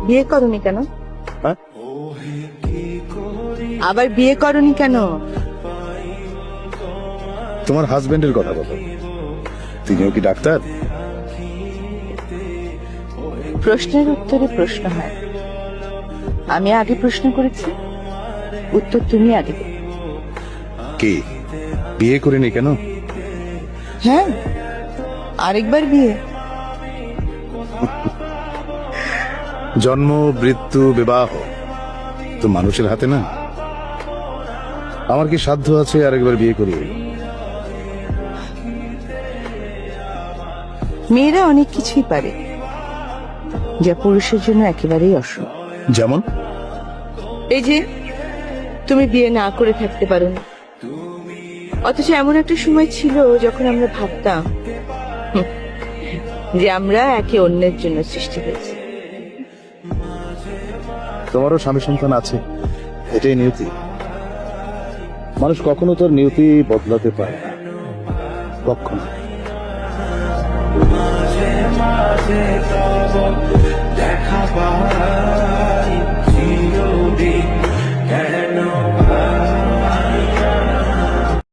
বিয়ে করনি কেন? হ্যাঁ? আবার বিয়ে করনি কেন? তোমার হাজবেন্ডের কথা বলো, তিনিও কি ডাক্তার? প্রশ্নের উত্তরে প্রশ্ন হয়। আমি আগে প্রশ্ন করেছি, উত্তর তুমি আগে দেবে। কি বিয়ে করিনি কেন? হ্যাঁ, আরেকবার বিয়ে। জন্ম, মৃত্যু, বিবাহ তো মানুষের হাতে না। আমার কি সাধ্য আছে আরেকবার বিয়ে করি? মেয়েরা অনেক কিছুই পারে, যা পুরুষের জন্য একেবারেই অসম্ভব। যেমন? এই যে তুমি বিয়ে না করে থাকতে পারো না, অথচ এমন একটা সময় ছিল যখন আমরা ভাবতাম যে আমরা একে অন্যের জন্য সৃষ্টি হয়েছি। তোমারও স্বামী সন্তান আছে, এটাই নিয়তি। মানুষ কখনো তার নিয়তি বদলাতে পারে না, কখনো। দেখা